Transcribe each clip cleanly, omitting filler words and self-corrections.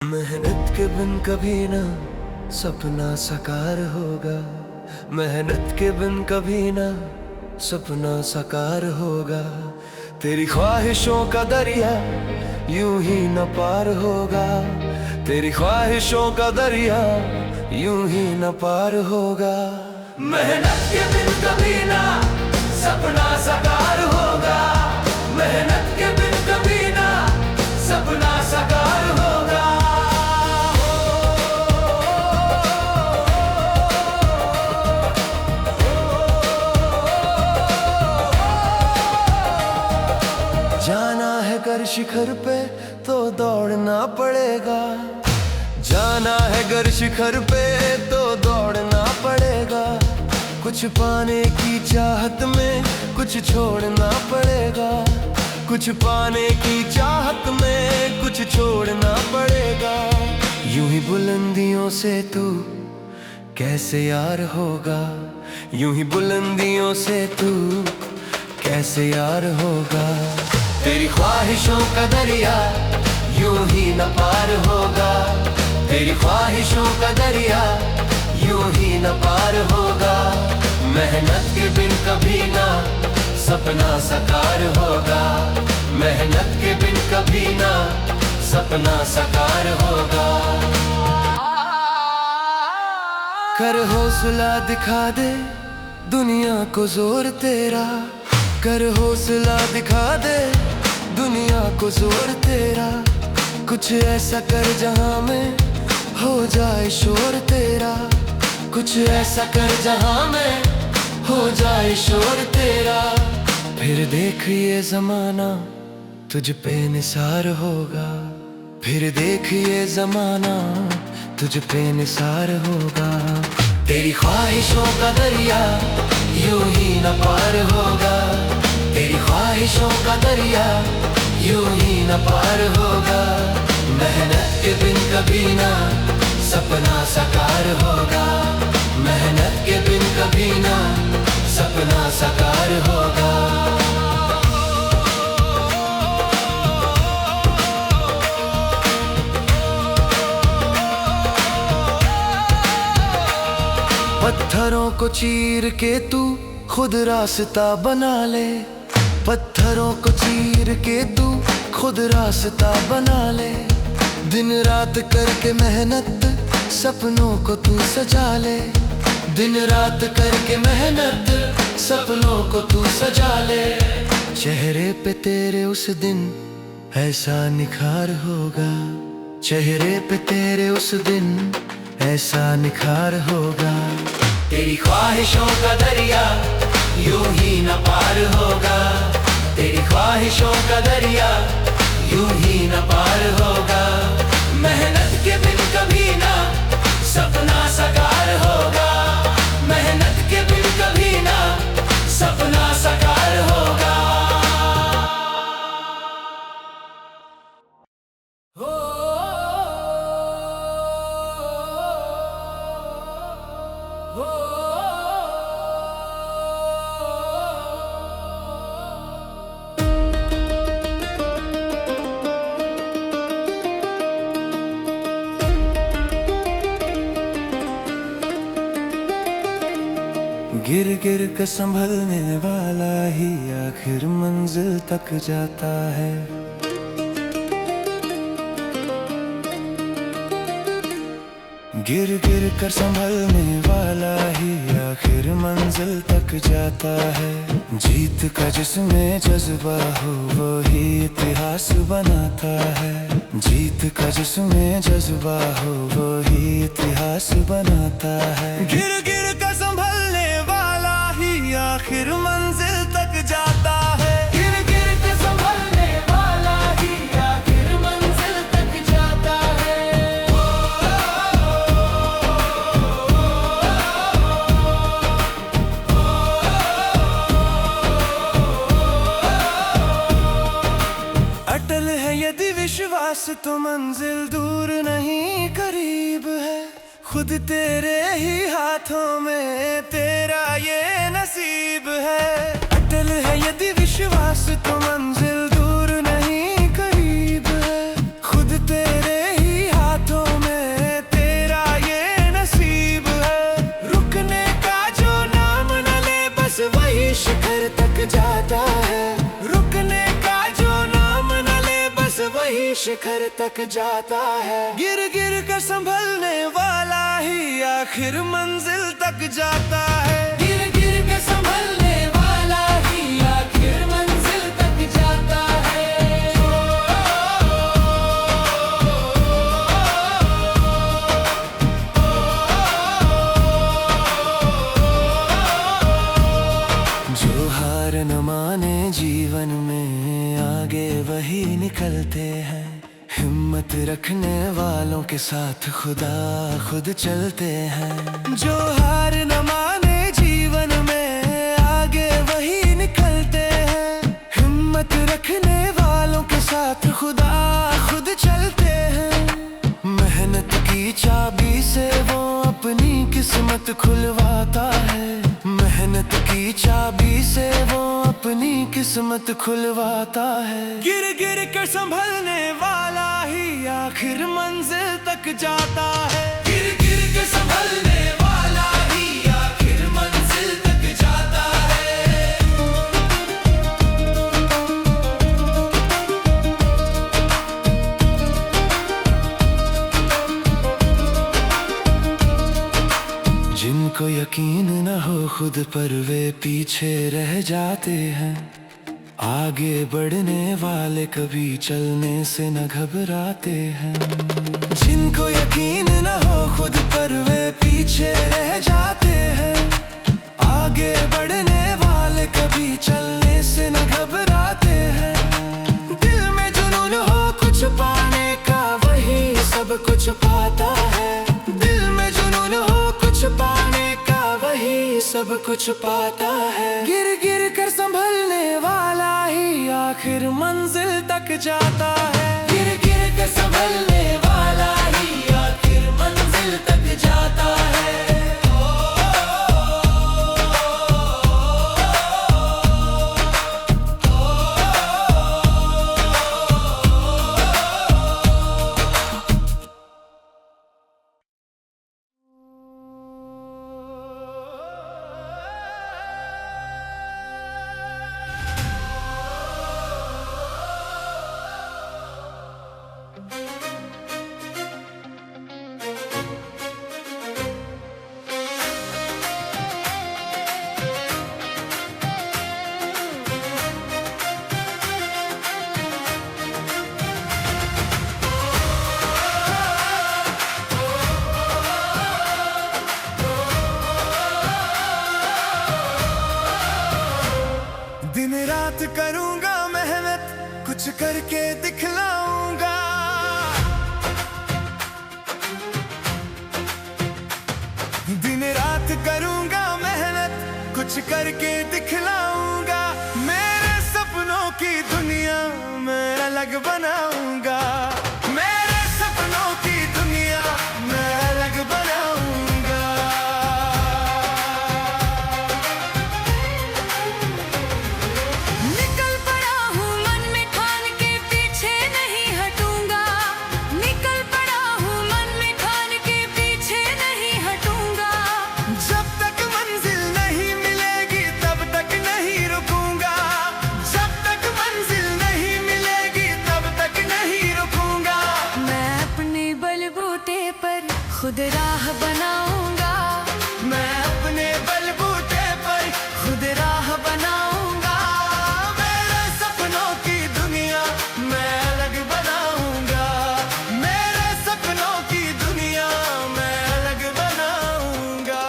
मेहनत के बिन कभी ना सपना साकार होगा। मेहनत के बिन कभी ना सपना साकार होगा। तेरी ख्वाहिशों का दरिया यूं ही न पार होगा। तेरी ख्वाहिशों का दरिया यूं ही न पार होगा। मेहनत के बिन कभी ना सपना साकार होगा। मेहनत के बिन कभी ना सपना साकार होगा। जाना है घर शिखर पे तो दौड़ना पड़ेगा। जाना है घर शिखर पे तो दौड़ना पड़ेगा। कुछ पाने की चाहत में कुछ छोड़ना पड़ेगा। कुछ पाने की चाहत में कुछ छोड़ना पड़ेगा। यूं ही बुलंदियों से तू कैसे यार होगा। यूं ही बुलंदियों से तू कैसे यार होगा। तेरी ख्वाहिशों का दरिया यूं ही न पार होगा। तेरी ख्वाहिशों का दरिया यूं ही न पार होगा। मेहनत के बिन कभी ना सपना साकार होगा। मेहनत के बिन कभी ना सपना साकार होगा। कर हौसला दिखा दे दुनिया को जोर तेरा। कर हौसला दिखा दे दुनिया को जोर तेरा। कुछ ऐसा कर जहां में हो जाए शोर तेरा। कुछ ऐसा कर जहां में हो जाए शोर तेरा। फिर देख ये जमाना तुझ पे निसार होगा। फिर देख ये जमाना तुझ पे निसार होगा। तेरी ख्वाहिशों का दरिया यूं ही न पार होगा। तेरी ख्वाहिशों का दरिया यूं ही न पार होगा। मेहनत के बिन कभी ना सपना साकार होगा। मेहनत के बिन कभी ना सपना साकार होगा। पत्थरों को चीर के तू खुद रास्ता बना ले। पत्थरों को चीर के तू खुद रास्ता बना ले। दिन रात करके मेहनत सपनों को तू सजा ले। दिन रात करके मेहनत सपनों को तू सजा ले। चेहरे पे तेरे उस दिन ऐसा निखार होगा। चेहरे पे तेरे उस दिन ऐसा निखार होगा। तेरी ख्वाहिशों का दरिया यूं ही न पार होगा। तेरी ख्वाहिशों का दरिया यूं ही न पार होगा। मेहनत के बिन कभी ना सपना साकार होगा। मेहनत के बिन कभी ना सपना साकार होगा। गिर गिर कर संभलने वाला ही आखिर मंजिल तक जाता है। गिर गिर कर संभलने वाला ही आखिर मंजिल तक जाता है। जीत का जिसमें जज्बा हो वही इतिहास बनाता है। जीत का जिसमें जज्बा हो वही इतिहास बनाता है। गिर गिर कर संभलने वाला ही आखिर मंजिल तक जाता है। गिर गिर कर संभलने वाला ही आखिर मंजिल तक जाता है। अटल है यदि विश्वास तो मंजिल दूर नहीं करीब है। खुद तेरे ही हाथों में तेरा ये नसीब है। अटल है यदि विश्वास तो मंजिल दूर नहीं करीब है। खुद तेरे ही हाथ शिखर तक जाता है। गिर गिर कर संभलने वाला ही आखिर मंजिल तक जाता है। गिर गिर कर संभलने वाला ही आखिर मंजिल तक जाता है। जो हार न माने जीवन में आगे वही निकलते हैं। हिम्मत रखने वालों के साथ खुदा खुद चलते हैं। जो हार न माने जीवन में आगे वही निकलते हैं। हिम्मत रखने वालों के साथ खुदा खुद चलते हैं। मेहनत की चाबी से वो अपनी किस्मत खुलवाता है। मेहनत की चाबी से वो अपनी किस्मत खुलवाता है। गिर गिर कर संभलने वाला ही आखिर मंजिल तक जाता है। गिर गिर कर संभलने वाला ही आखिर मंजिल तक जाता है। जिनको यकीन न हो खुद पर वे पीछे रह जाते हैं। आगे बढ़ने वाले कभी चलने से न घबराते हैं। जिनको यकीन न हो खुद पर वे पीछे रह जाते हैं। आगे बढ़ने वाले कभी चलने से न घबराते हैं। दिल में जुनून हो कुछ पाने का वही सब कुछ पाता है। दिल में जुनून हो कुछ पाने का वही सब कुछ पाता है। गिर गिर कर संभलने वाला ही आखिर मंजिल तक जाता है। गिर गिर कर संभलने वाला ही आखिर मंजिल तक जाता है। दिन रात करूंगा मेहनत कुछ करके दिखलाऊंगा। दिन रात करूंगा मेहनत कुछ करके दिखलाऊंगा। मेरे सपनों की दुनिया मैं अलग बनाऊंगा। मेरे सपनों की दुनिया मैं अलग बनाऊंगा। निकल पड़ा हूँ मन में ठान के पीछे नहीं हटूंगा। निकल पड़ा हूँ मन में ठान के पीछे नहीं हटूंगा। जब तक मंजिल नहीं मिलेगी तब तक नहीं रुकूंगा। जब तक मंजिल नहीं मिलेगी तब तक नहीं रुकूंगा। मैं अपने बलबूते पर खुद राह बनाऊंगा। मैं अपने बलबूते पर खुद राह बनाऊंगा। मेरे सपनों की दुनिया मैं अलग बनाऊंगा। मेरे सपनों की दुनिया मैं अलग बनाऊंगा।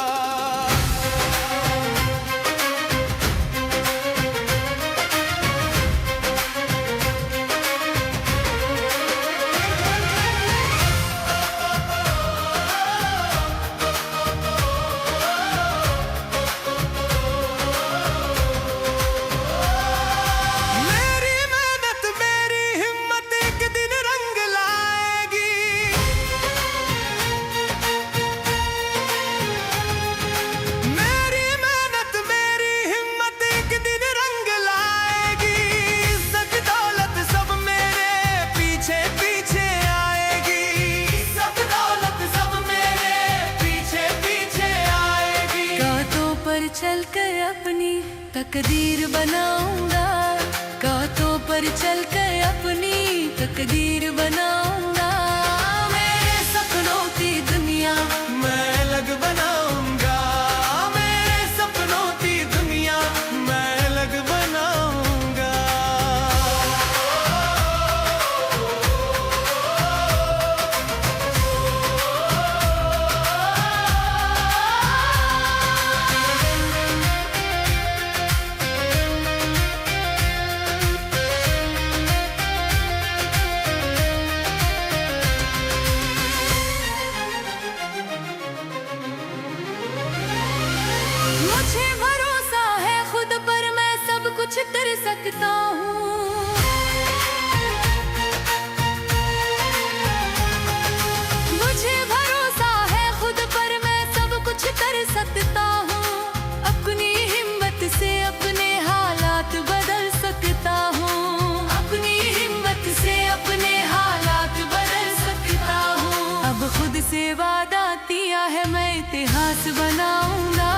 मेरी मेहनत मेरी हिम्मत एक दिन रंग लाएगी। मेरी मेहनत मेरी हिम्मत एक दिन रंग लाएगी। इज्जत दौलत सब मेरे पीछे पीछे आएगी। इज्जत दौलत सब मेरे पीछे पीछे आएगी। कांटों पर चलकर अपनी तकदीर बनाऊंगा। गातों पर चलकर अपनी तकदीर बनाऊंगा। मेरे सपनों की दुनिया मैं अलग बनाऊंगा, मेरे सपनों की दुनिया मैं अलग बनाऊंगा। मुझे भरोसा है खुद पर, मैं सब कुछ कर सकता हूँ। मुझे भरोसा है खुद पर, मैं सब कुछ कर सकता हूँ। अपनी हिम्मत से अपने हालात बदल सकता हूँ। अपनी हिम्मत से अपने हालात बदल सकता हूँ। अब खुद से वादा किया है मैं इतिहास बनाऊंगा।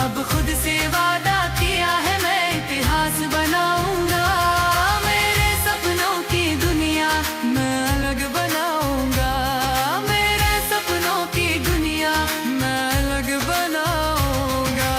अब खुद से वादा किया है मैं इतिहास बनाऊंगा। मेरे सपनों की दुनिया मैं अलग बनाऊंगा। मेरे सपनों की दुनिया मैं अलग बनाऊंगा।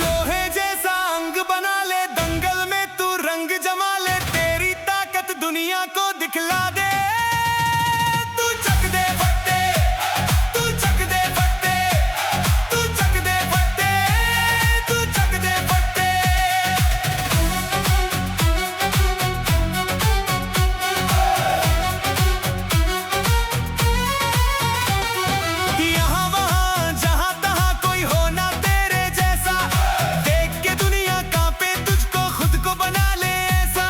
लोहे जैसा अंग बना ले, दंगल में तू रंग जमा ले, तेरी ताकत दुनिया को दिखला दे। तू चक दे फट्टे, तू चक दे फट्टे, तू चक दे फट्टे, तू चक दे फट्टे। यहाँ वहाँ जहाँ तहाँ कोई हो ना तेरे जैसा, देख के दुनिया कांपे तुझको खुद को बना ले ऐसा।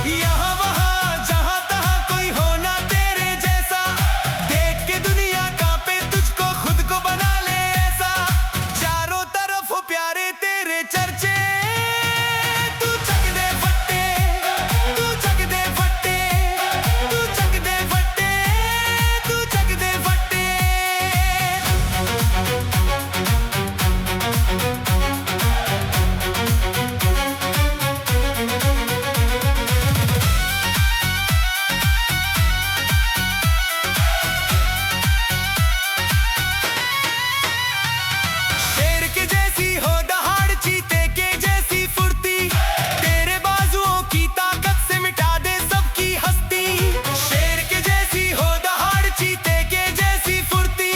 यहाँ वहाँ जहाँ तहाँ कोई हो ना तेरे जैसा, देख के दुनिया कांपे तुझको खुद को बना ले ऐसा। चारों तरफ हो प्यारे तेरे चर्चे, तू चक दे फट्टे, तू चक दे फट्टे, तू चक दे फट्टे, तू चक दे फट्टे। शेर के जैसी हो दहाड़, चीते के जैसी फुर्ती, तेरे बाजुओं की ताकत से मिटा दे सबकी हस्ती। शेर के जैसी हो दहाड़, चीते के जैसी फुर्ती,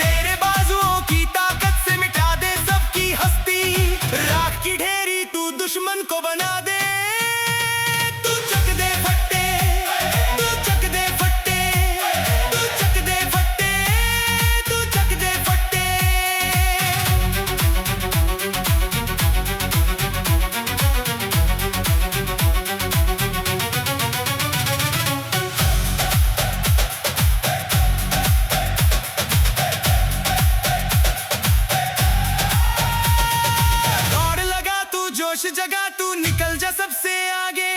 तेरे बाजुओं की ताकत से मिटा दे सबकी हस्ती। राख की ढेरी तू दुश्मन को बना दे। तू चक दे फट्टे, तू चक दे फट्टे, तू चक दे फट्टे, तू चक दे फट्टे। दौड़ लगा तू, जोश जगा तू, निकल जा सबसे आगे।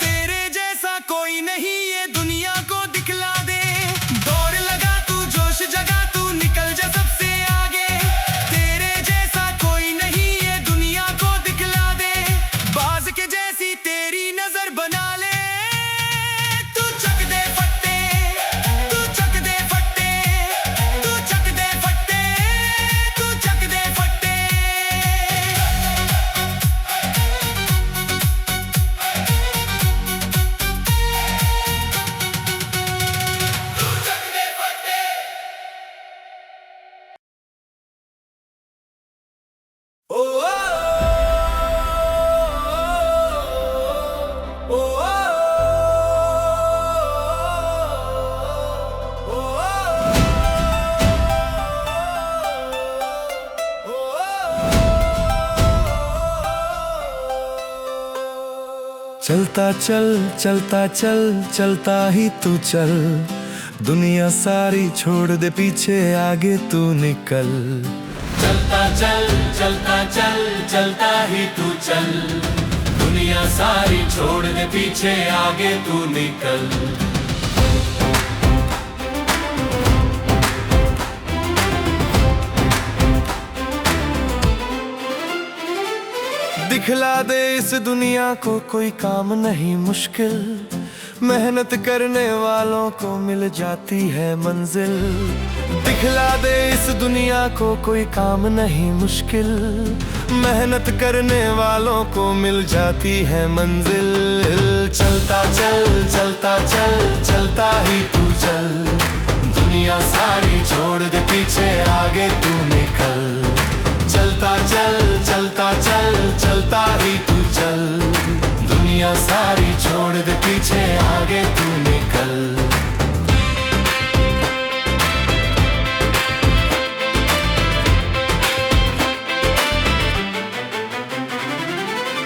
तेरे जैसा कोई नहीं ये दुनिया को दिखला दे। दौड़ लगा तू, जोश जगा तू, निकल जा सबसे आगे। तेरे जैसा कोई नहीं ये दुनिया को दिखला दे। बाज के जैसी तेरी नजर बना ले। तू चक दे फट्टे, तू चक दे फट्टे, तू चक दे फट्टे, तू चक दे फट्टे। चलता चल चलता चल चलता ही तू चल, दुनिया सारी छोड़ दे पीछे, आगे तू निकल। चलता चल चलता चल चलता ही तू चल, दुनिया सारी छोड़ दे पीछे, आगे तू निकल। दिखला दे इस दुनिया को कोई काम नहीं मुश्किल, मेहनत करने वालों को मिल जाती है मंजिल। दिखला दे इस दुनिया को कोई काम नहीं मुश्किल, मेहनत करने वालों को मिल जाती है मंजिल। चलता चल चलता चल चलता ही तू चल, दुनिया सारी छोड़ दे पीछे, आगे तू निकल। चलता चल चलता चल चलता ही तू चल, दुनिया सारी छोड़ दे पीछे, आगे तू निकल।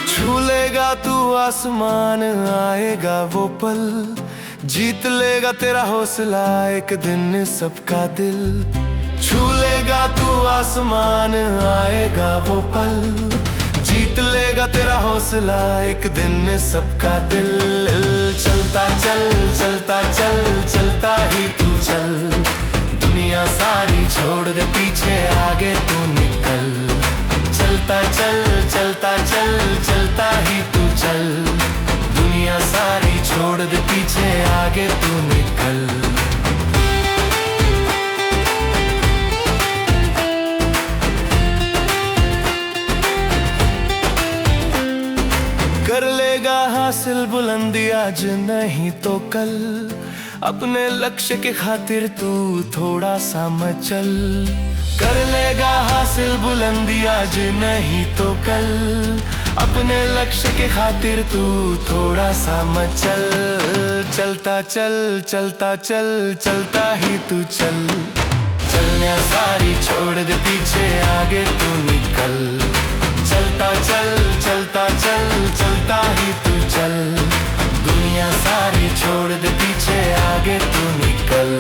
छू लेगा तू आसमान, आएगा वो पल, जीत लेगा तेरा हौसला एक दिन सबका दिल। छू लेगा तू आसमान, आएगा वो पल, जीत लेगा तेरा हौसला एक दिन सबका दिल। चलता चल चलता चल चलता ही तू चल, दुनिया सारी छोड़ दे पीछे, आगे तू निकल। चलता चल चलता चल चलता ही तू चल, दुनिया सारी छोड़ दे पीछे, आगे तू निकल। कर लेगा हासिल बुलंदी आज नहीं तो कल, अपने लक्ष्य के खातिर तू थोड़ा सा मचल। कर लेगा हासिल बुलंदी आज नहीं तो कल, अपने लक्ष्य के खातिर तू थोड़ा सा मचल। चलता चल चलता चल चलता ही तू चल, चलने सारी छोड़ दे पीछे, आगे तू निकल। चलता चल चलता चल चलता ही तू चल, दुनिया सारी छोड़ दे पीछे, आगे तू निकल।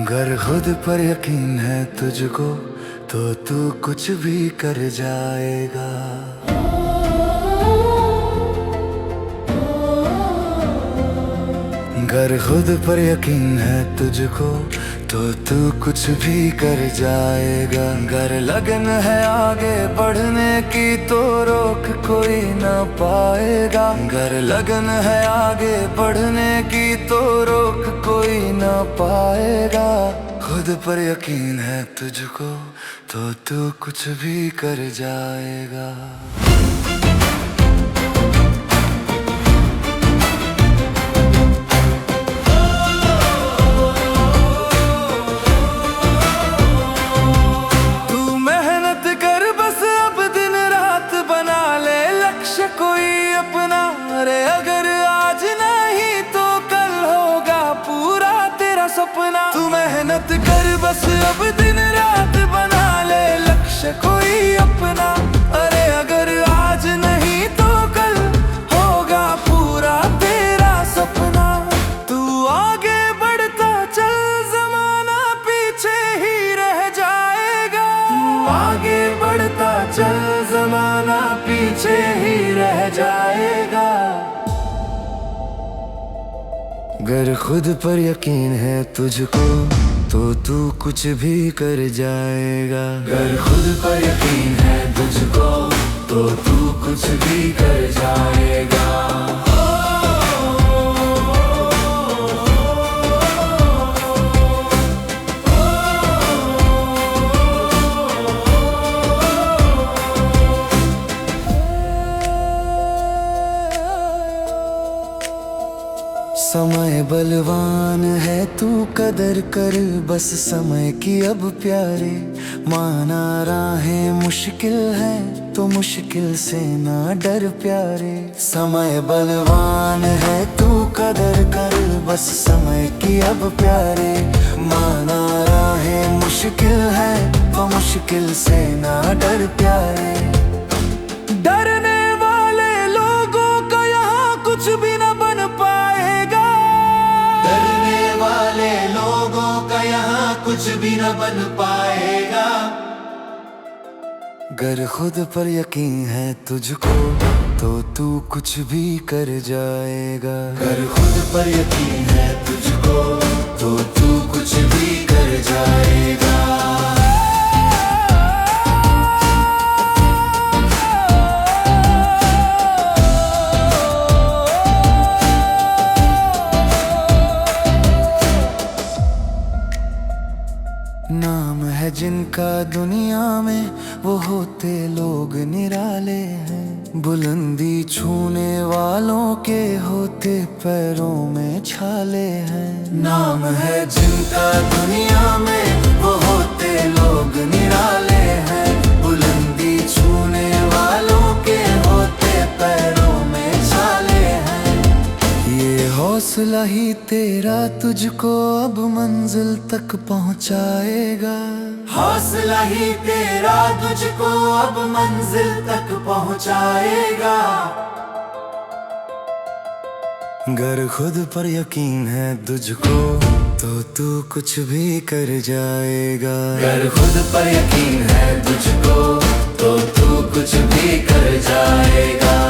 गर खुद पर यकीन है तुझको तो तू कुछ भी कर जाएगा। गर खुद पर यकीन है तुझको तो तू कुछ भी कर जाएगा। गर लगन है आगे बढ़ने की तो रोक कोई ना पाएगा। गर लगन है आगे बढ़ने की तो रोक कोई ना पाएगा। खुद पर यकीन है तुझको तो तू कुछ भी कर जाएगा। सपना तू मेहनत कर बस अब दिन रात बना ले लक्ष्य कोई अपना। अरे अगर आज नहीं तो कल होगा पूरा तेरा सपना। तू आगे बढ़ता चल जमाना पीछे ही रह जाएगा। तू आगे बढ़ता चल जमाना पीछे ही रह जाएगा। गर खुद पर यकीन है तुझको तो तू कुछ भी कर जाएगा। गर खुद पर यकीन है तुझको तो तू कुछ भी कर जाएगा। समय बलवान है तू कदर कर बस समय की अब प्यारे। माना राहें मुश्किल है तो मुश्किल से ना डर प्यारे। समय बलवान है तू कदर कर बस समय की अब प्यारे। माना राहें मुश्किल है तो मुश्किल से ना डर प्यारे। डरने वाले लोगों का यहाँ कुछ भी ना बन पाएगा। डरने वाले लोगों का यहाँ कुछ भी न बन पाएगा। गर खुद पर यकीन है तुझको तो तू कुछ भी कर जाएगा। गर खुद पर यकीन है तुझको तो तू कुछ भी कर जाएगा। नाम है जिनका दुनिया में वो होते लोग निराले हैं। बुलंदी छूने वालों के होते पैरों में छाले हैं। नाम है जिनका दुनिया में वो होते लोग निराले हैं। बुलंदी छूने वालों के होते पैरों में छाले हैं। ये हौसला ही तेरा तुझको अब मंजिल तक पहुंचाएगा। हौसला ही तेरा तुझको अब मंजिल तक पहुंचाएगा। गर खुद पर यकीन है तुझको तो तू कुछ भी कर जाएगा। गर खुद पर यकीन है तुझको तो तू कुछ भी कर जाएगा।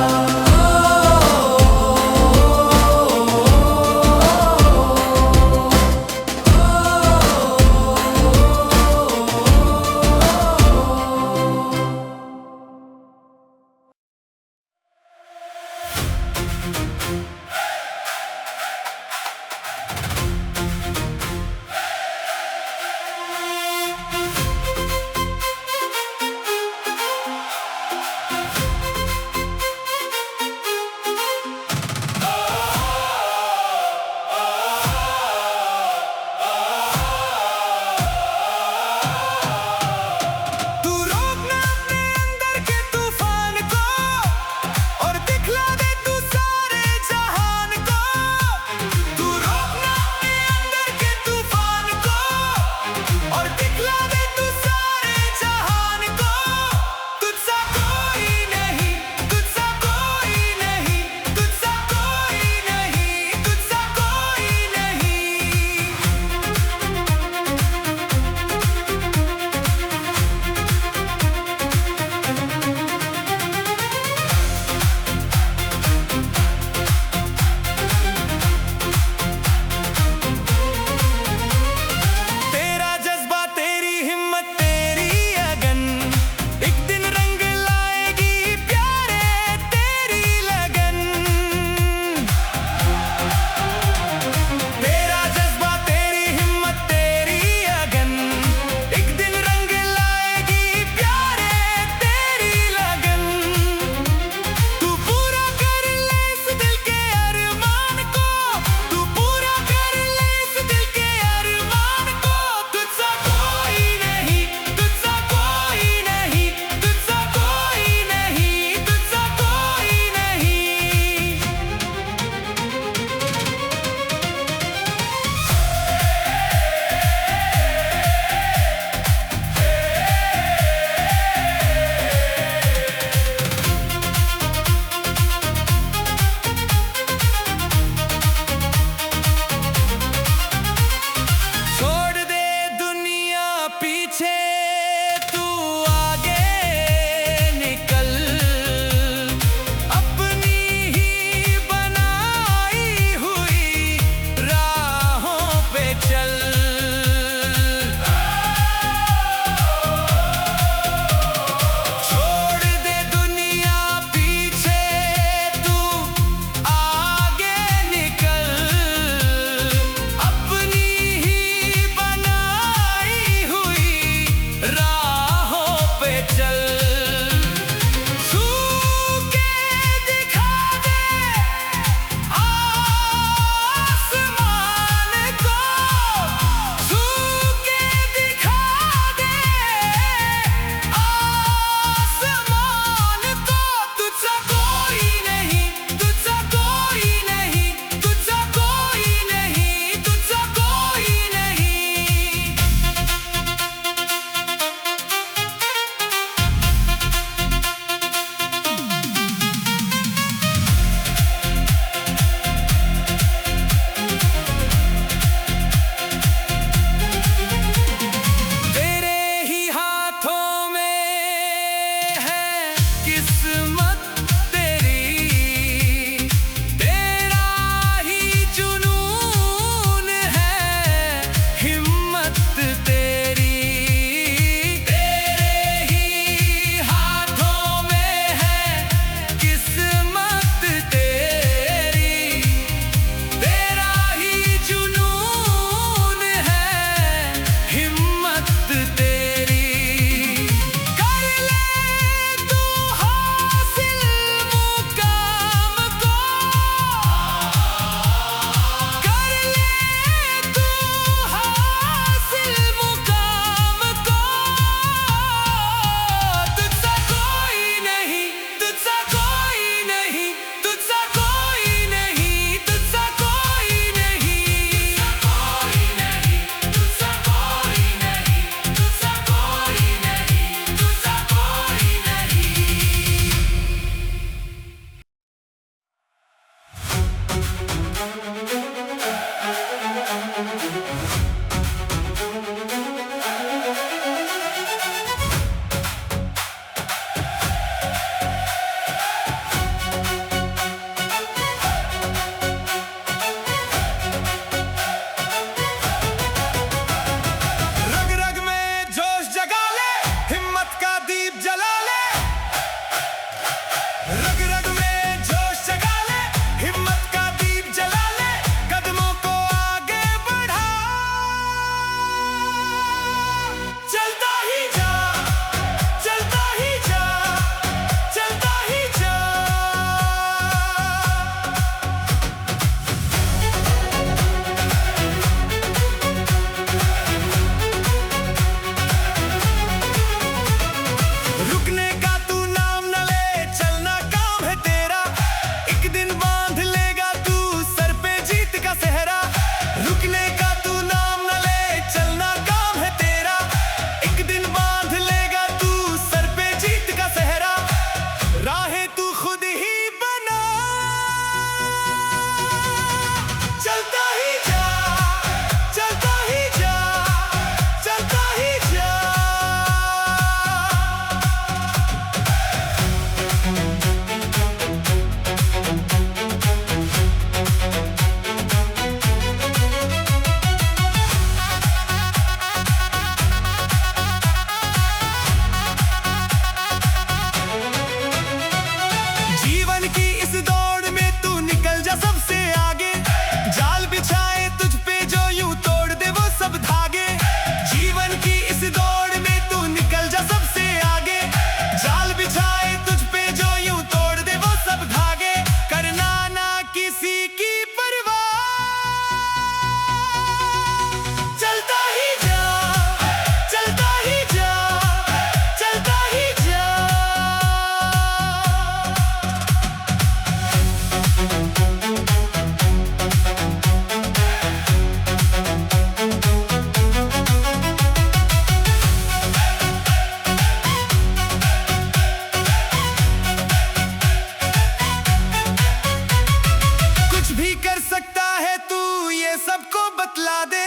सबको बतला दे,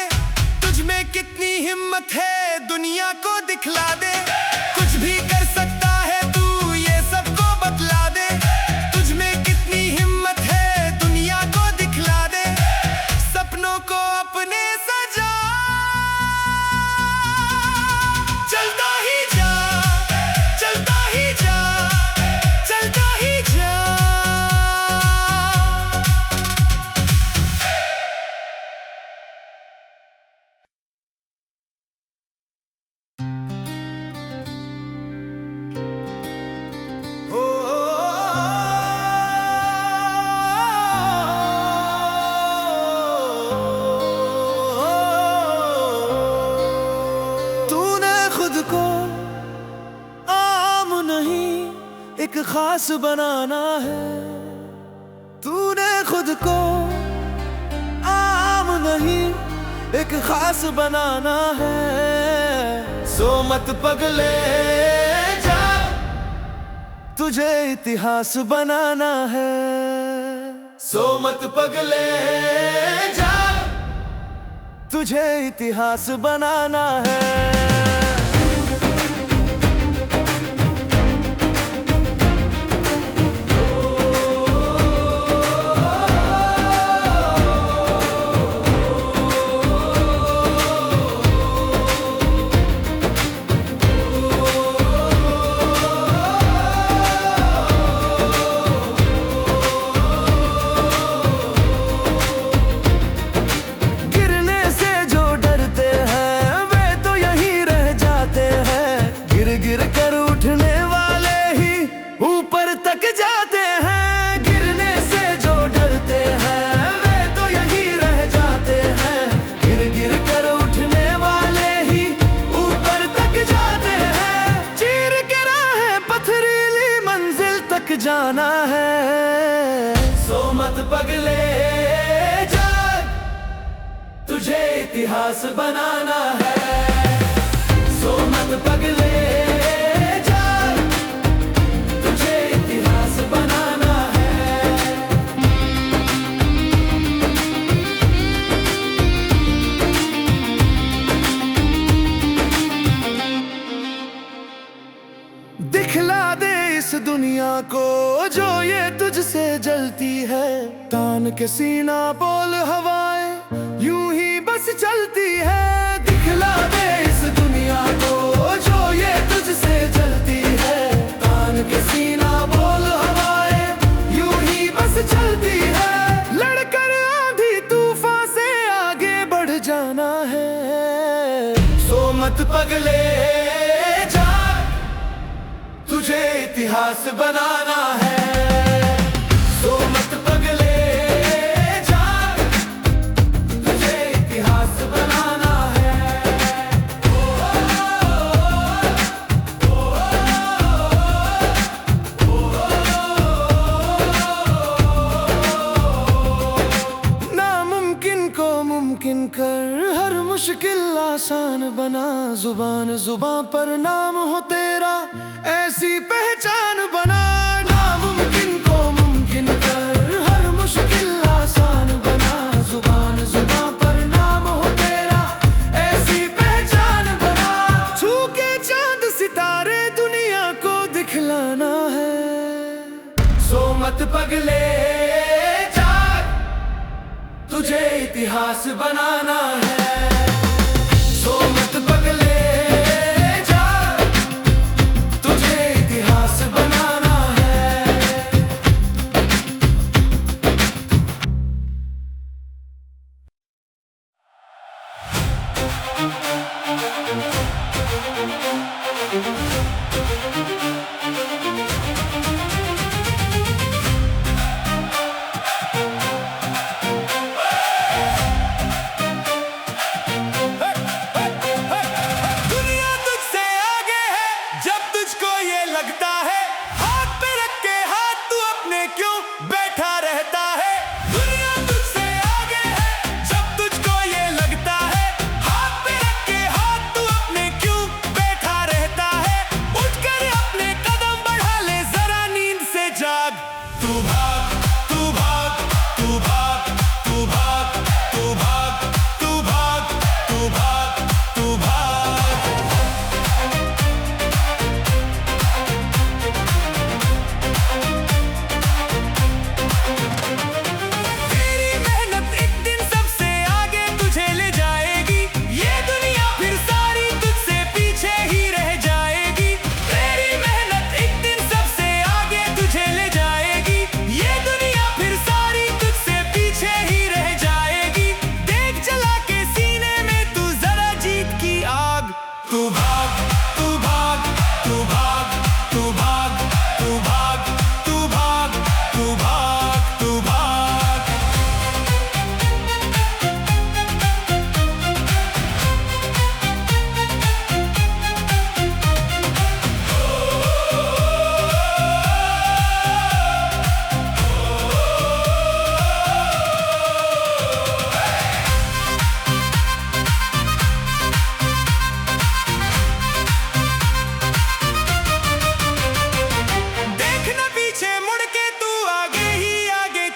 तुझ में कितनी हिम्मत है दुनिया को दिखला दे। कुछ भी कर सकता है तू, ये सबको बतला दे, तुझ में कितनी हिम्मत है दुनिया को दिखला दे। सपनों को अपने सजा, चलता ही जा, चलता ही जा, चलता ही जा। एक खास बनाना है, तूने खुद को आम नहीं एक खास बनाना है। सो मत पगले जा, तुझे इतिहास बनाना है। सो मत पगले जा, तुझे इतिहास बनाना है। गिर कर उठने वाले ही ऊपर तक जाते हैं। गिरने से जो डरते हैं वे तो यहीं रह जाते हैं। गिर गिर कर उठने वाले ही ऊपर तक जाते हैं। चीर के राह पथरीली मंजिल तक जाना है। सो मत पगले जा, तुझे इतिहास बनाना है। सो मत पगले जा, तुझे इतिहास बनाना है। दिखला दे इस दुनिया को जो ये तुझसे जलती है। तान के सीना बोल हवाएं यूं ही बस चलती है। दिखला दे इस दुनिया को जो ये तुझसे जलती है। तान के सीना बोल हवाएं यूं ही बस चलती है। लड़कर आंधी तूफान से आगे बढ़ जाना है। सो मत पगले जा, तुझे इतिहास बनाना है। सो मत पगले जा, तुझे इतिहास बनाना है। नामुमकिन को मुमकिन कर, हर मुश्किल आसान बना। जुबान जुबां पर नाम हो तेरा, ऐसी पहचान बना। नामुमकिन को मुमकिन कर, हर मुश्किल आसान बना। जुबान जुबां पर नाम हो तेरा, ऐसी पहचान बना। छू के चांद सितारे दुनिया को दिखलाना है। सो मत पगले जा, तुझे इतिहास बनाना है। सो मत पगले जा, तुझे इतिहास बनाना है।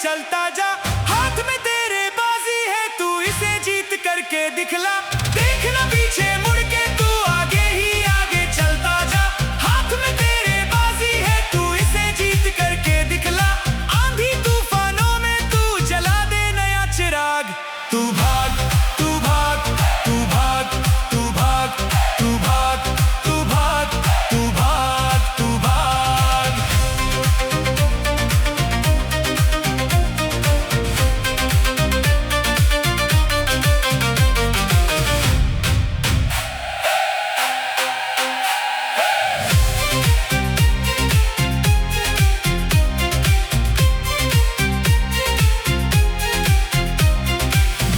चलता जा, हाथ में तेरे बाजी है, तू इसे जीत करके दिखला। देखना पीछे मुड़ के, तू आगे ही आगे चलता जा, हाथ में तेरे बाजी है, तू इसे जीत करके दिखला। आंधी तूफानों में तू जला दे नया चिराग। तू भाग, तू भाग, तू भाग, तू भाग, तू भाग, तू भाग, तू भाग, तू भाग।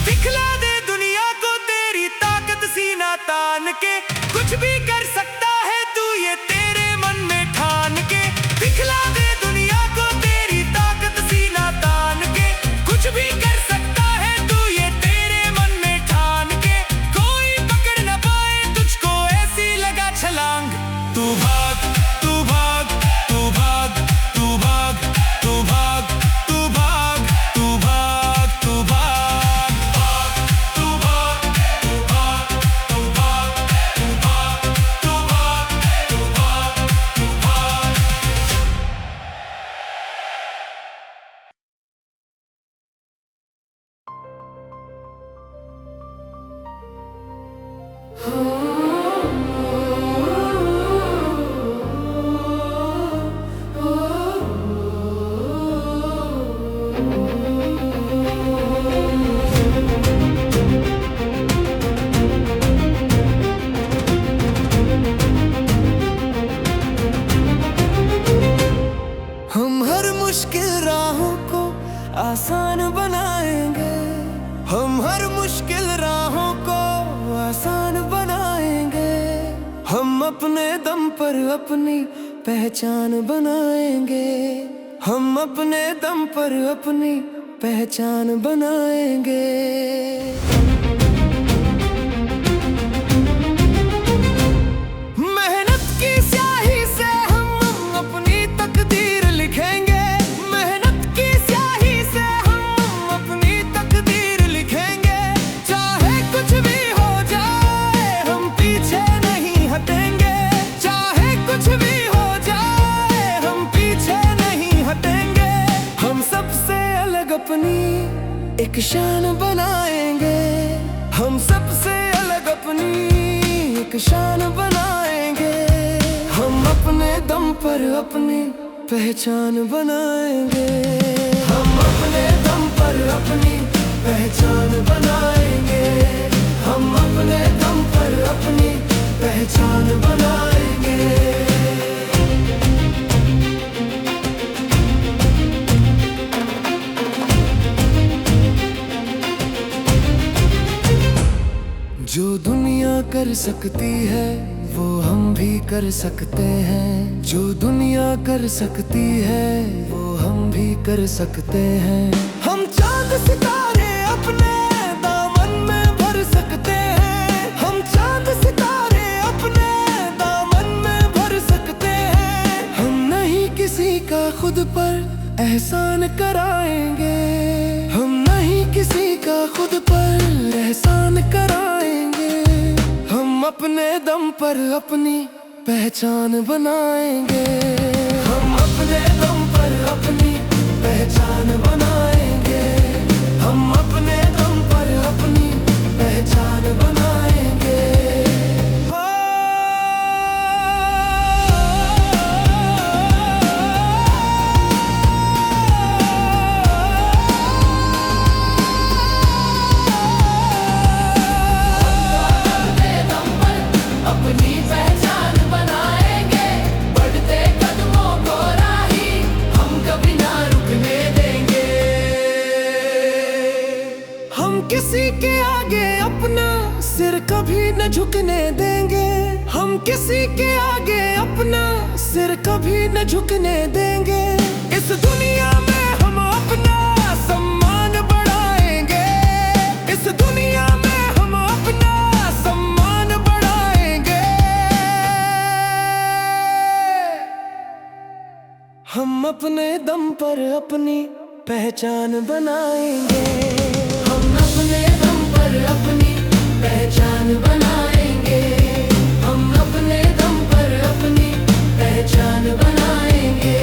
दिखला दे दुनिया को तेरी ताकत, सीना तान के कुछ भी कर सकता है तू, ये तेरे मन में ठान के। दिखला दे दुनिया को तेरी ताकत, सीना तान के कुछ भी कर सकता है तू, ये तेरे मन में ठान के। कोई पकड़ न पाए तुझको, ऐसी लगा छलांग। तू भाग, तू भाग, तू भाग, तू भाग, तू भाग, तू भाग, तू भाग, तू भाग, भाग, तू भाग, तू भाग, तू भाग, तू भाग, तू भाग, तू भाग, तू भाग। हम हर मुश्किल राहों को आसान बनाएंगे, हम हर मुश्किल राहों को आसान बनाएंगे। हम अपने दम पर अपनी पहचान बनाएंगे, हम अपने दम पर अपनी पहचान बनाएंगे। मेहनत की स्याही से हम अपनी तकदीर लिखेंगे, मेहनत की स्याही से हम अपनी तकदीर लिखेंगे। चाहे कुछ भी हो जाए हम पीछे नहीं हटेंगे, चाहे कुछ भी हो जाए हम पीछे नहीं हटेंगे। हम सबसे अलग अपनी एक शान बनाएंगे, हम सबसे अलग अपनी एक शान बनाएंगे। हम अपने दम पर अपनी पहचान बनाएंगे, हम अपने दम पर अपनी पहचान बनाएंगे, हम अपने दम पर अपनी पहचान बनाएंगे। जो दुनिया कर सकती है वो हम भी कर सकते हैं, जो दुनिया कर सकती है वो हम भी कर सकते हैं। हम चांद सितारे अपने दामन में भर सकते हैं, हम चांद सितारे अपने दामन में भर सकते हैं। हम नहीं किसी का खुद पर एहसान कराएंगे, हम नहीं किसी का खुद पर एहसान कराएंगे। हम अपने दम पर अपनी पहचान बनाएंगे, हम अपने दम पर अपनी पहचान बनाएंगे, हम अपने दम पर अपनी पहचान बनाएंगे। अपनी पहचान बनाएंगे, बढ़ते कदमों को राही हम कभी ना रुकने देंगे। हम किसी के आगे अपना सिर कभी न झुकने देंगे, हम किसी के आगे अपना सिर कभी न झुकने देंगे। इस दुनिया में हम अपना सम्मान बढ़ाएंगे, इस दुनिया में हम अपना सम्मान बढ़ाएंगे। हम अपने दम पर अपनी पहचान बनाएंगे। हम अपने दम पर अपनी पहचान बनाएंगे। हम अपने दम पर अपनी पहचान बनाएंगे।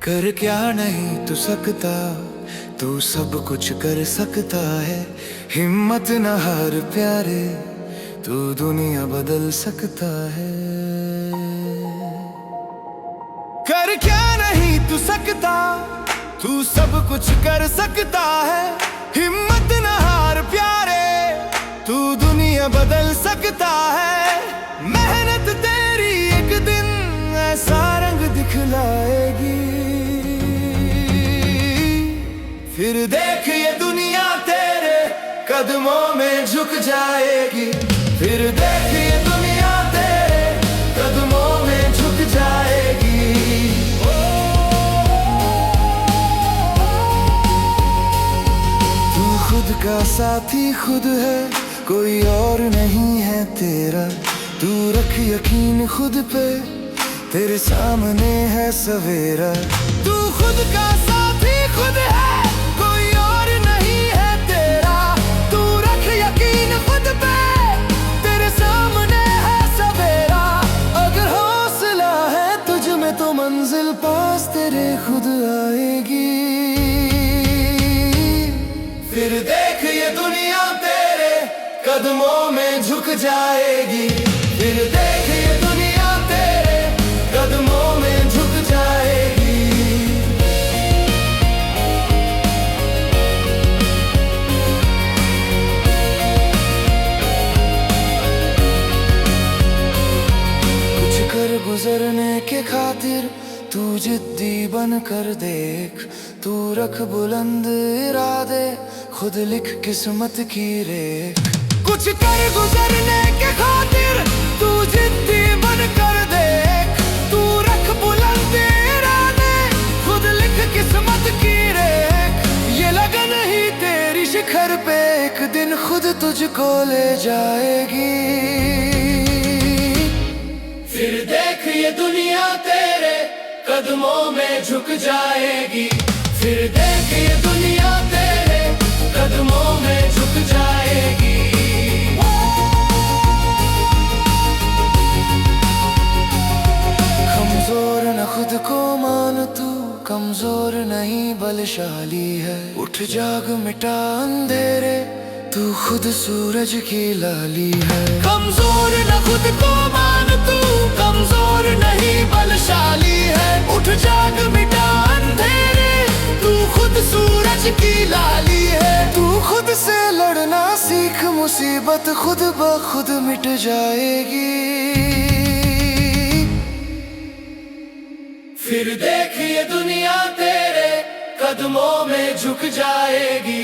कर क्या नहीं तू सकता, तू सब कुछ कर सकता है। हिम्मत न हार प्यारे, तू दुनिया बदल सकता है। कर क्या नहीं तू सकता, तू सब कुछ कर सकता है। हिम्मत न हार प्यारे, तू दुनिया बदल सकता है। मेहनत तेरी एक दिन ऐसा रंग दिखलाएगी, फिर देख ये दुनिया तेरे कदमों में झुक जाएगी। फिर देख ये दुनिया तेरे कदमों में झुक जाएगी। तू खुद का साथी खुद है, कोई और नहीं है तेरा। तू रख यकीन खुद पे, तेरे सामने है सवेरा। तू खुद का साथी खुद है, कोई और नहीं है तेरा। तू रख यकीन खुद पे, तेरे सामने है सवेरा। अगर हौसला है तुझ में तो मंजिल पास तेरे खुद आएगी। फिर देख ये दुनिया तेरे कदमों में झुक जाएगी। फिर देख ये दुनिया तेरे कदमों में झुक जाएगी। कुछ कर गुजरने के खातिर तू जिद्दी बन कर देख। तू रख बुलंद इरादे, खुद लिख किस्मत की रेख। कुछ कर गुजरने के खातिर तू जिद्दी बन कर देख। तू रख बुलंद इरादे, खुद लिख किस्मत की रेख। ये लगन ही तेरी शिखर पे एक दिन खुद तुझको ले जाएगी। फिर देख ये दुनिया तेरे कदमों में झुक जाएगी। फिर देख ये दुनिया तेरे कदमों में झुक जाएगी। कमजोर न खुद को मान तू, कमजोर नहीं बलशाली है। उठ जाग मिटा अंधेरे, तू खुद सूरज की लाली है। कमजोर न खुद को मान तू, कमजोर नहीं बलशाली है। उठ जाग मिटा अंधेरे, तू खुद सूरज की लाली है। तू खुद से लड़ना सीख, मुसीबत खुद ब खुद मिट जाएगी। फिर देख ये दुनिया तेरे कदमों में झुक जाएगी।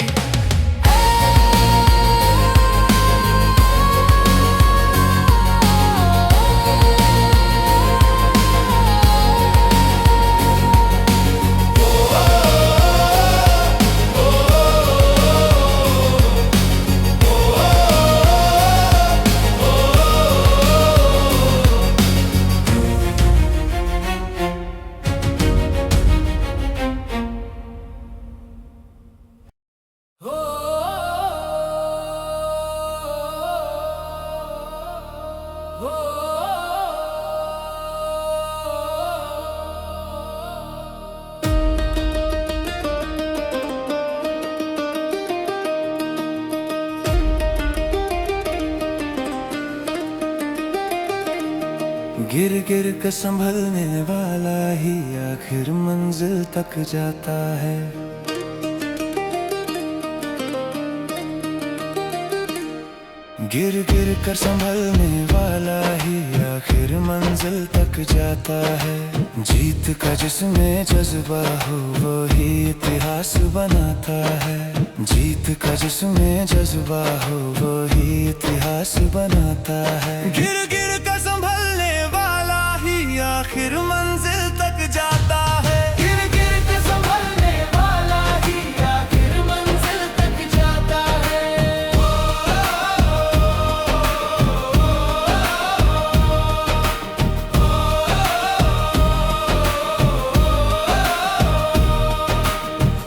गिर गिर कर संभलने वाला ही आखिर मंजिल तक जाता है। गिर गिर कर संभलने वाला ही आखिर मंजिल तक जाता है। जीत का जिसमें जज्बा हो वही इतिहास बनाता है। जीत का जिसमें जज्बा हो वही इतिहास बनाता है। गिर गिर कर संभलने वाला ही आखिर मंजिल तक जाता है। गिर गिर कर संभलने वाला ही आखिर मंजिल तक जाता है।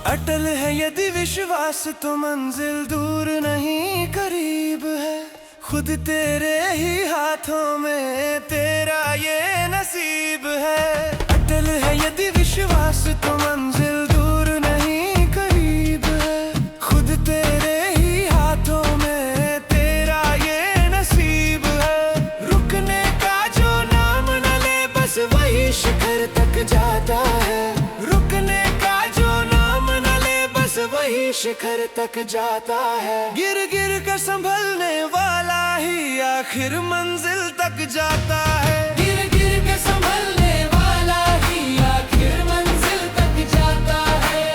अटल है यदि विश्वास तो मंजिल दूर नहीं करीब है। खुद तेरे ही हाथों में तेरा ये नसीब है। अटल है यदि विश्वास तो मंजिल दूर नहीं करीब है। खुद तेरे ही हाथों में तेरा ये नसीब है। रुकने का जो नाम न ले बस वही शिखर तक जाता है। रुकने का जो नाम न ले बस वही शिखर तक जाता है। गिर गिर कर संभलने वाला ही आखिर मंजिल तक जाता है। गिर गिर कर संभलने वाला ही आखिर मंजिल तक जाता है।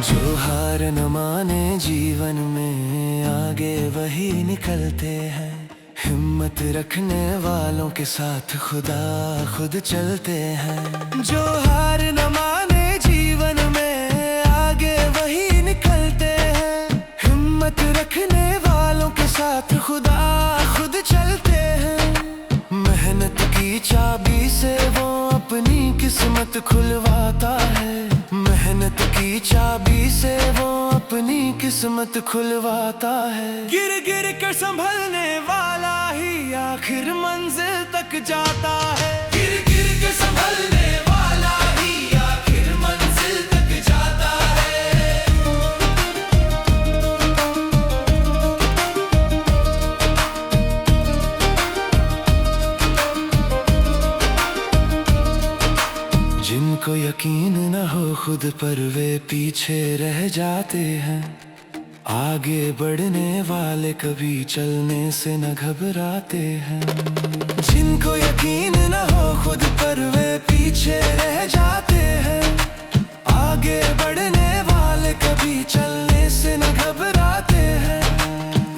जो हार न माने जीवन में आगे वही निकलते हैं। हिम्मत रखने वालों के साथ खुदा खुद चलते हैं। जो हार न माने जीवन में आगे वही निकलते हैं। हिम्मत रखने वालों के साथ खुदा खुद चलते हैं। मेहनत की चाबी से वो अपनी किस्मत खुलवाता है। मेहनत की चाबी से वो अपनी किस्मत खुलवाता है। गिर गिर कर संभलने वाला ही आखिर मंजिल तक जाता है। गिर गिर कर संभलने वाला ही आखिर मंजिल तक जाता है। जिनको यकीन न हो खुद पर वे पीछे रह जाते हैं। आगे बढ़ने वाले कभी चलने से न घबराते हैं। जिनको यकीन न हो खुद पर वे पीछे रह जाते हैं। आगे बढ़ने वाले कभी चलने से न घबराते हैं।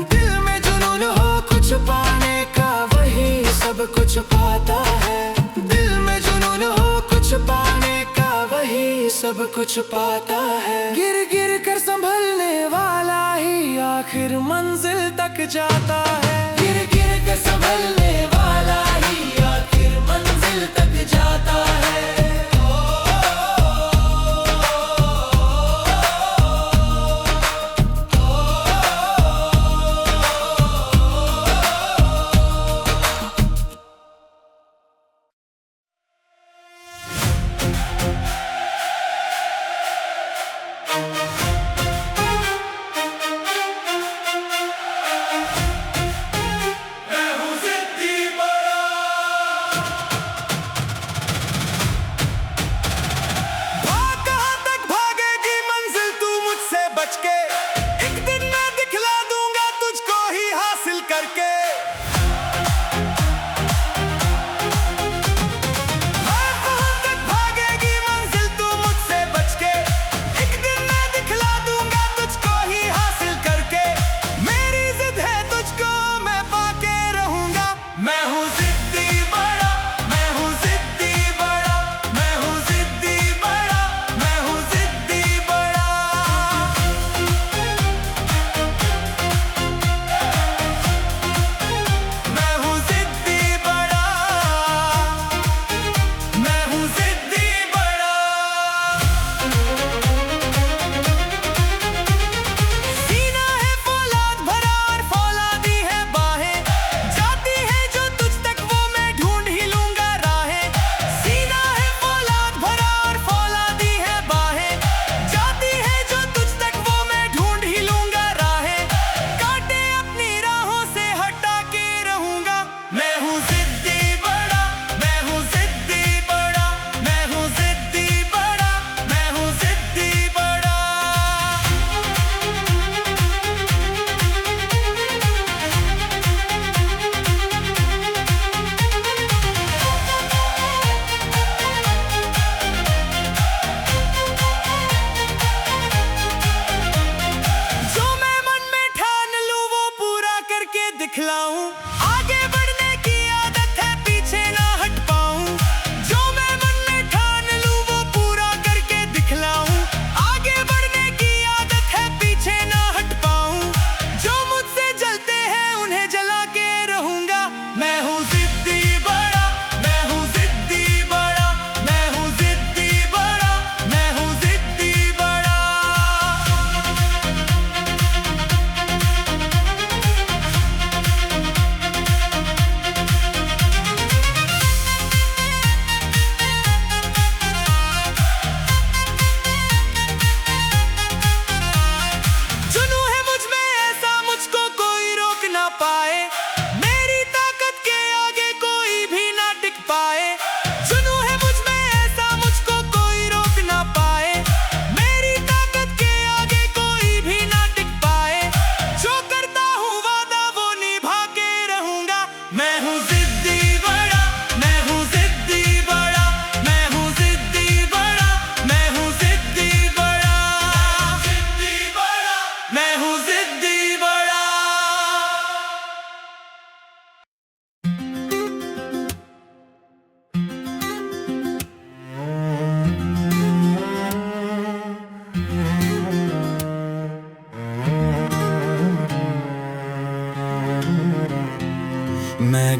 दिल में जुनून हो कुछ पाने का वही सब कुछ पाता है। दिल में जुनून हो कुछ पाने का वही सब कुछ पाता है। गिर गिर कर संभलने वाला ही आखिर मंजिल तक जाता है। गिर गिर कर संभलने वाला ही आखिर मंजिल तक जाता है।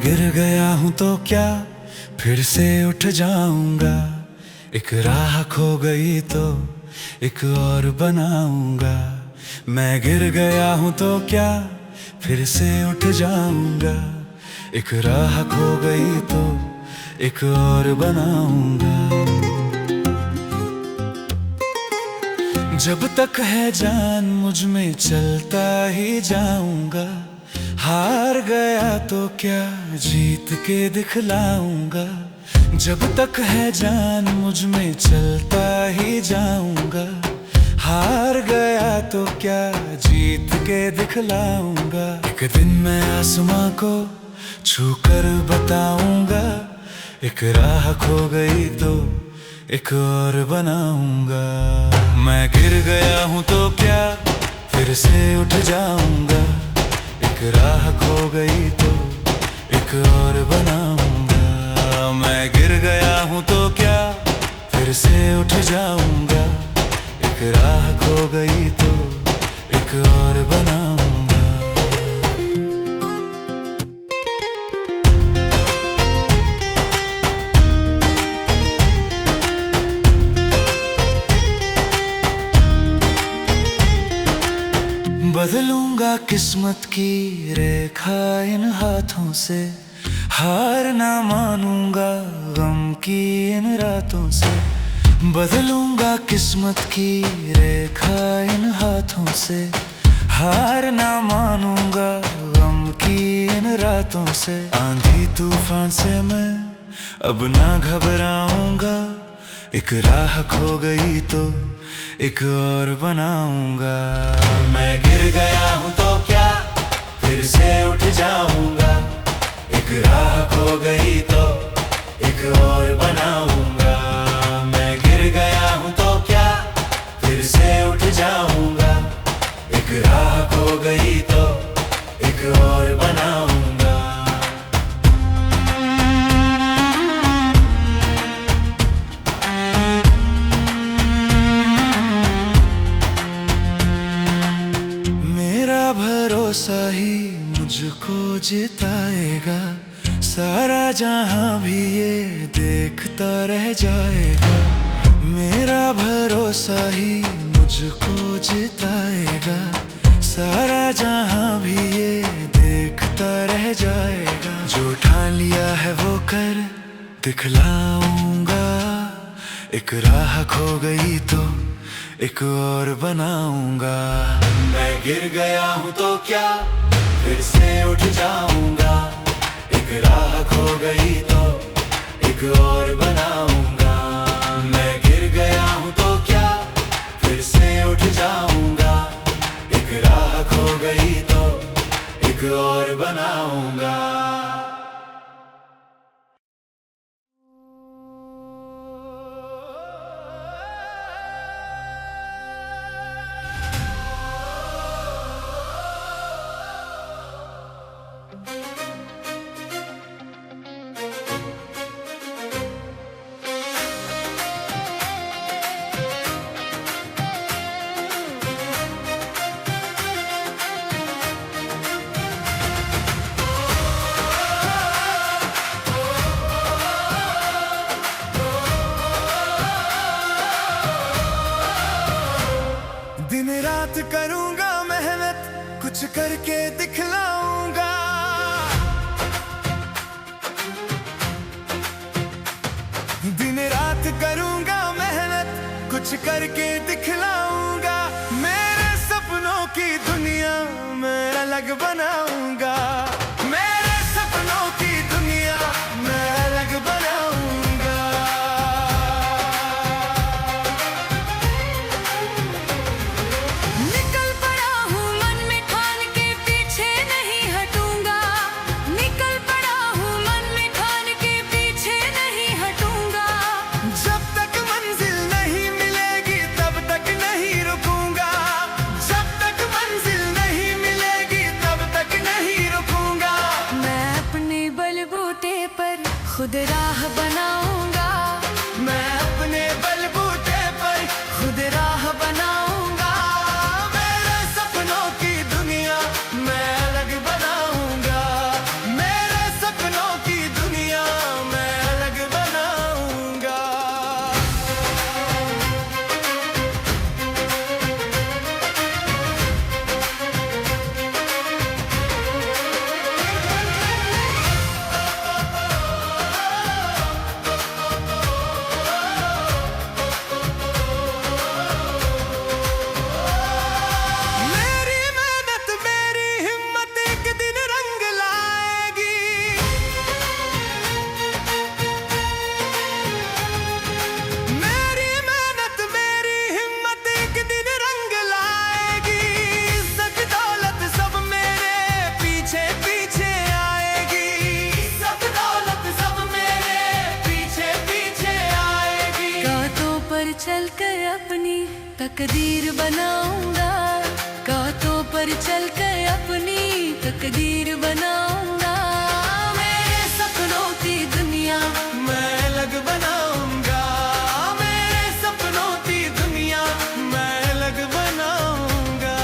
गिर गया हूँ तो क्या फिर से उठ जाऊंगा, एक राह खो गई तो एक और बनाऊंगा। मैं गिर गया हूँ तो क्या फिर से उठ जाऊंगा, एक राह खो गई तो एक और बनाऊंगा। जब तक है जान मुझ में चलता ही जाऊंगा, हार गया तो क्या जीत के दिखलाऊंगा। जब तक है जान मुझ में चलता ही जाऊंगा, हार गया तो क्या जीत के दिखलाऊंगा। एक दिन मैं आसमां को छू कर बताऊंगा, एक राह खो गई तो एक और बनाऊंगा। मैं गिर गया हूँ तो क्या फिर से उठ जाऊंगा, एक राह खो गई तो एक और बनाऊंगा। मैं गिर गया हूँ तो क्या फिर से उठ जाऊंगा, एक राह खो गई तो एक और बनाऊंगा। बदलूंगा किस्मत की रेखा इन हाथों से, हार ना मानूंगा गम की इन रातों से। बदलूंगा किस्मत की रेखा इन हाथों से, हार ना मानूंगा गम की इन रातों से। आंधी तूफान से मैं अब ना घबराऊंगा, एक राह खो गई तो एक और बनाऊंगा। मैं गिर गया हूँ तो क्या फिर से उठ जाऊंगा, एक राह खो गई तो एक और बनाऊंगा। मैं गिर गया हूँ तो क्या फिर से उठ जाऊंगा, एक राह खो गई तो एक और बनाऊंगा। भरोसा ही मुझको जिताएगा, सारा जहां भी ये देखता रह जाएगा। मेरा भरोसा ही मुझको जिताएगा, सारा जहां भी ये देखता रह जाएगा। जो ठान लिया है वो कर दिखलाऊंगा, एक राह खो गई तो एक और बनाऊंगा। मैं गिर गया हूँ तो क्या फिर से उठ जाऊंगा, एक राह खो गई तो एक और बनाऊंगा। मैं गिर गया हूँ तो क्या फिर से उठ जाऊंगा, एक राह खो गई तो एक और बनाऊंगा। दिन रात करूंगा मेहनत, कुछ करके दिखलाऊंगा। दिन रात करूंगा मेहनत, कुछ करके दिखलाऊंगा। मेरे सपनों की दुनिया मैं अलग बनाऊंगा, मेरे सपनों की दुनिया मैं अलग बनाऊंगा। निकल पड़ा हूँ मन में ठान के, पीछे नहीं हटूंगा। निकल पड़ा हूँ मन में ठान के, पीछे नहीं हटूंगा। जब तक मंजिल नहीं मिलेगी तब तक नहीं रुकूंगा, जब तक मंजिल नहीं मिलेगी तब तक नहीं रुकूंगा। तकदीर बनाऊंगा, कांटों पर चलकर अपनी तकदीर बनाऊंगा। मेरे सपनों की दुनिया मैं अलग बनाऊंगा, मेरे सपनों की दुनिया मैं अलग बनाऊंगा।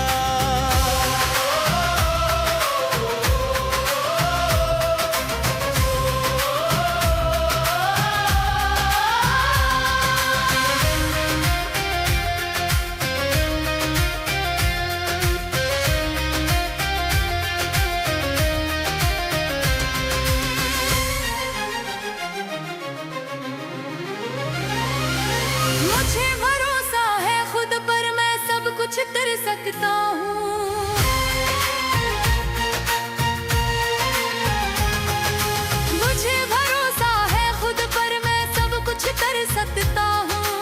मुझे भरोसा है खुद पर, मैं सब कुछ कर सकता हूँ। मुझे भरोसा है खुद पर, मैं सब कुछ कर सकता हूँ।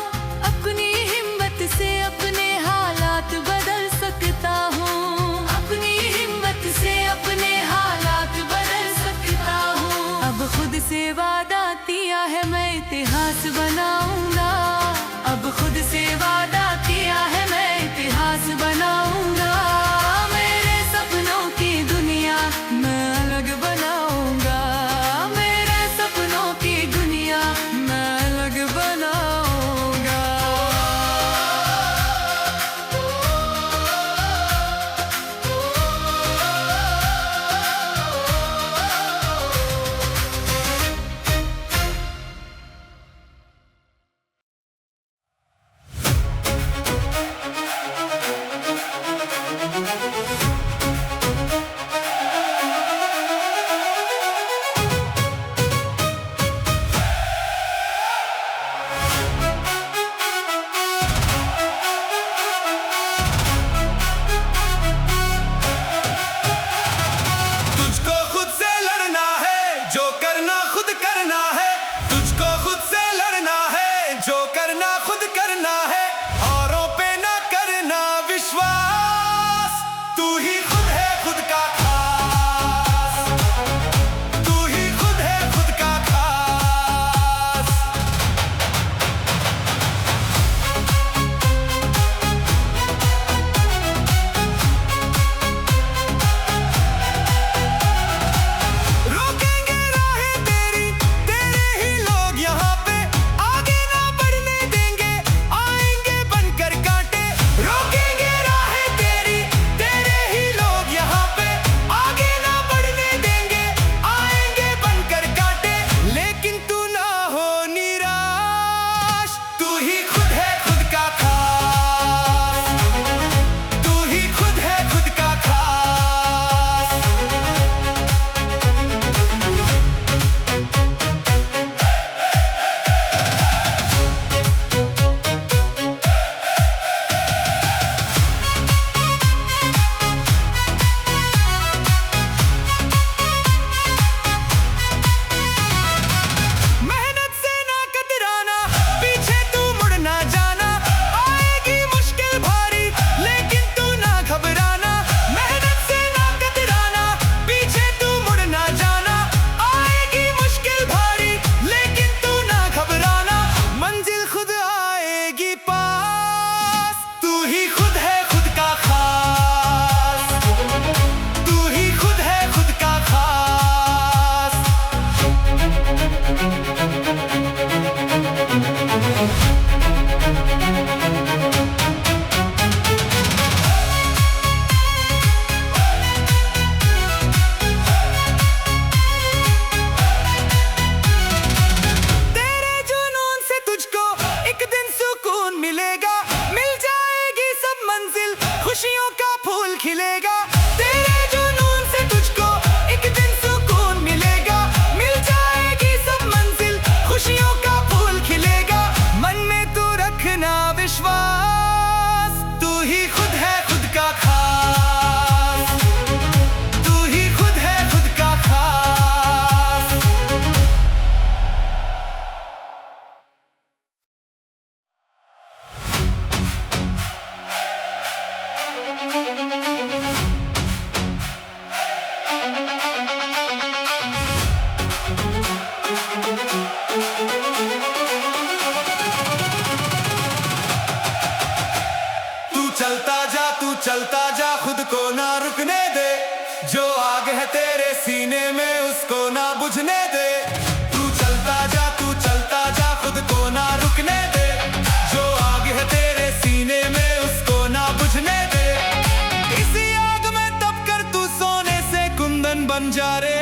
अपनी हिम्मत से अपने हालात बदल सकता हूँ। अपनी हिम्मत से अपने हालात बदल सकता हूँ। अब खुद से वादा किया है मैं इतिहास बनाऊंगा। अब खुद से वादा किया है मैं इतिहास बनाऊंगा। मेरे सपनों की दुनिया मैं अलग बनाऊंगा। मेरे सपनों की दुनिया मैं अलग बनाऊंगा। तुझको खुद से लड़ना है, जो करना खुद करना है। तुझको खुद से लड़ना है, जो करना खुद करना है। औरों पे ना करना विश्वास, तू ही खुद है खुद का खास। तू ही खुद है खुद का खास। रोकेंगे राहें तेरी, तेरे ही लोग यहाँ पे आगे ना बढ़ने देंगे, आएंगे बनकर कांटे। रोकेंगे राहें तेरी, तेरे ही लोग यहाँ पे आगे ना बढ़ने देंगे, आएंगे बनकर कांटे। लेकिन तू ना हो निराश, तू ही खुद है खुद का खास। तू ही खुद है खुद का खास। मेहनत से ना कतराना, पीछे तू मुड़ ना जाना। आएगी मुश्किल भारी, लेकिन तू ना घबराना। मेहनत से ना कतराना, पीछे तू मुड़ ना जाना। आएगी मुश्किल भारी, लेकिन तू ना घबराना। मंजिल खुद आएगी पास, तू ही खुद है खुद का खास। तू ही खुद है खुद का खास। तेरे जुनून से तुझको एक दिन सुकून मिलेगा। मिल जाएगी सब मंजिल, खुशियों का फूल खिलेगा। तेरे जुनून से तुझको एक दिन सुकून मिलेगा। मिल जाएगी सब मंजिल, खुशियों का फूल खिलेगा। मन में तू रखना विश्वास, तू ही खुद है खुद का खास। तू ही खुद है खुद का खास। चलता जा खुद को ना रुकने दे, जो आग है तेरे सीने में उसको ना बुझने दे। तू चलता जा खुद को ना रुकने दे, जो आग है तेरे सीने में उसको ना बुझने दे। इसी आग में तप कर तू सोने से कुंदन बन जा रे।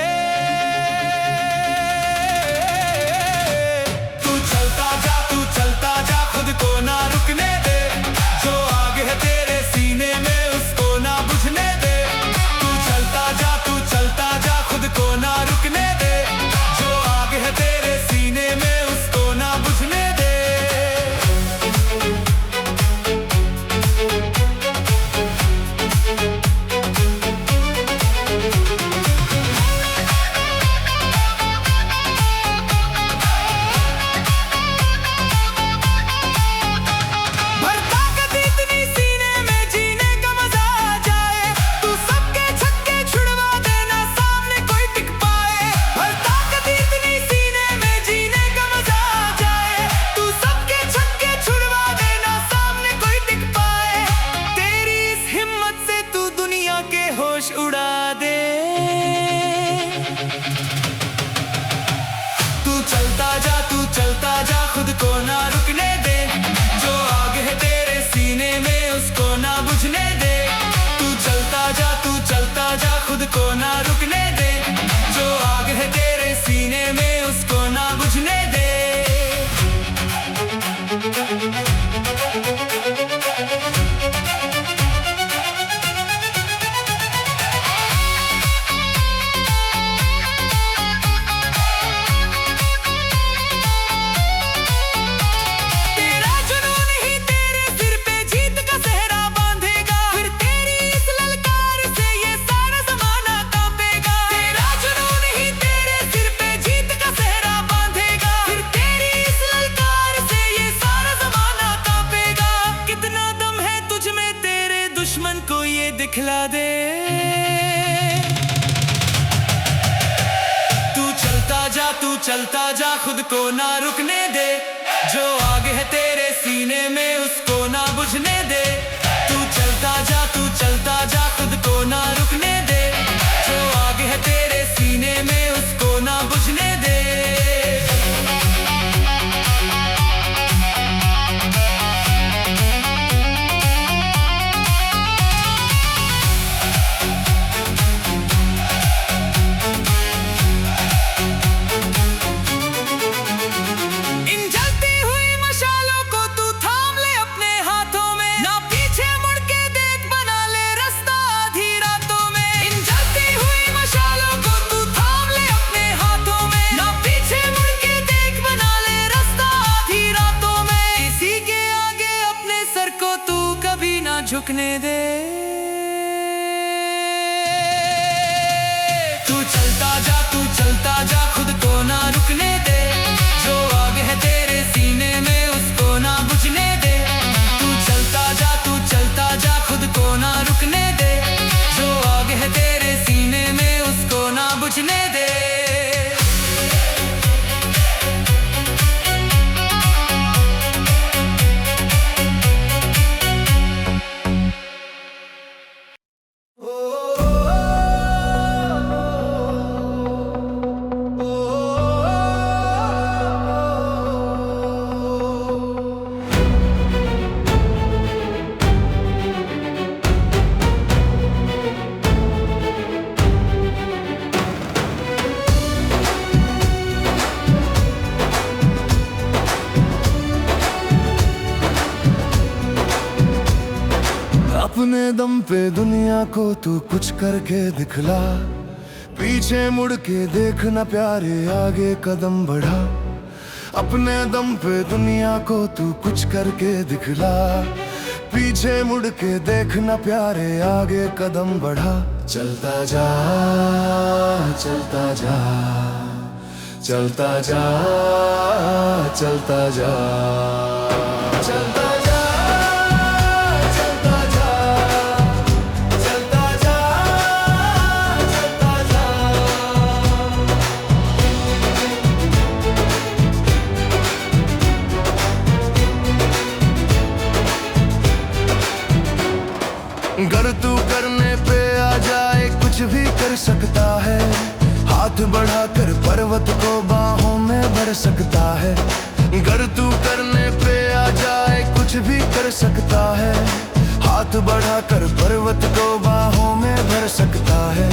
तू चलता जा खुद को ना रुकने दे, जो आग है तेरे सीने में उसको ना बुझने दे। तू चलता जा खुद को ना रुकने दे, जो आग है तेरे सीने में उसको ना बुझने दे। उड़ा दे। तू चलता जा खुद को ना रुकने दे, जो आग है तेरे सीने में उसको ना बुझने दे। तू चलता जा खुद को ना रुकने दे, जो आग है तेरे सीने में उसको ना बुझने दे। दुश्मन को ये दिखला दे। तू चलता जा खुद को ना रुकने दे, जो आग है तेरे सीने में उसको ना बुझने दे। तू चलता जा खुद को ना रुकने दे, जो आग है तेरे सीने में उसको ना बुझने दे। झुकने दे। तू चलता जा खुद को ना रुकने दे, जो आग है तेरे सीने में उसको ना बुझने दे। तू चलता जा खुद को ना रुकने दे, जो आग है तेरे सीने में उसको ना बुझने दे। अपने दम पे दुनिया को तू कुछ करके दिखला, पीछे मुड़ के देखना प्यारे आगे कदम बढ़ा। अपने दम पे दुनिया को तू कुछ करके दिखला, पीछे मुड़ के देखना प्यारे आगे कदम बढ़ा। चलता जा चलता जा चलता जा चलता जा चलता गर तू करने पे आ जाए कुछ भी कर सकता है, हाथ बढ़ाकर पर्वत को बाहों में भर सकता है। गर तू करने पे आ जाए कुछ भी कर सकता है, हाथ बढ़ाकर पर्वत को बाहों में भर सकता है।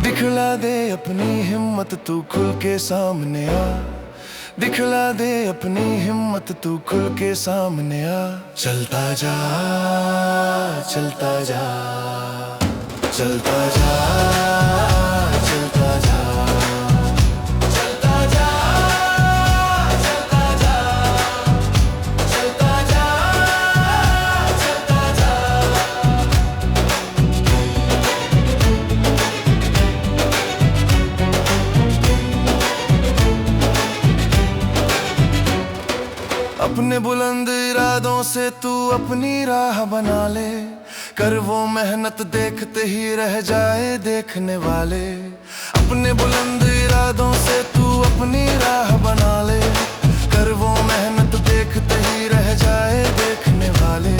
दिखला दे अपनी हिम्मत तू खुल के सामने आ, दिखला दे अपनी हिम्मत तू खुल के सामने आ। चलता जा चलता जा चलता जा चलता जा चलता जा चलता जा चलता जा चलता जा। अपने बुलंद इरादों से तू अपनी राह बना ले, कर वो मेहनत देखते ही रह जाए देखने वाले। अपने बुलंद इरादों से तू अपनी राह बना ले, कर वो मेहनत देखते ही रह जाए देखने वाले।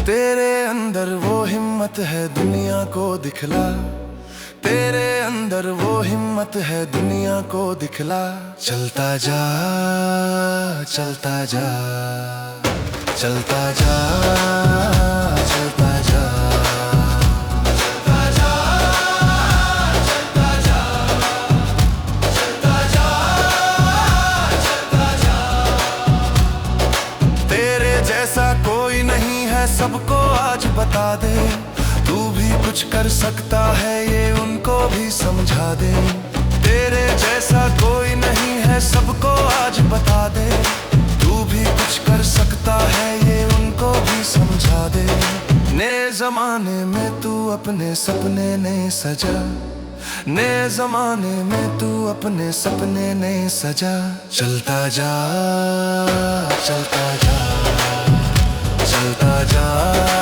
तेरे अंदर वो हिम्मत है दुनिया को दिखला, तेरे अंदर वो हिम्मत है दुनिया को दिखला। चलता जा चलता जा चलता जा चलता जा चलता जा चलता जा चलता जा चलता जा। तेरे जैसा कोई नहीं है सबको आज बता दे, तू भी कुछ कर सकता है ये उनको भी समझा दे। तेरे जैसा कोई नहीं है सबको आज बता दे, तू भी कुछ कर सकता है ये उनको भी समझा दे। नए जमाने में तू अपने सपने नए सजा, नए जमाने में तू अपने सपने नए सजा। चलता जा चलता जा चलता जा।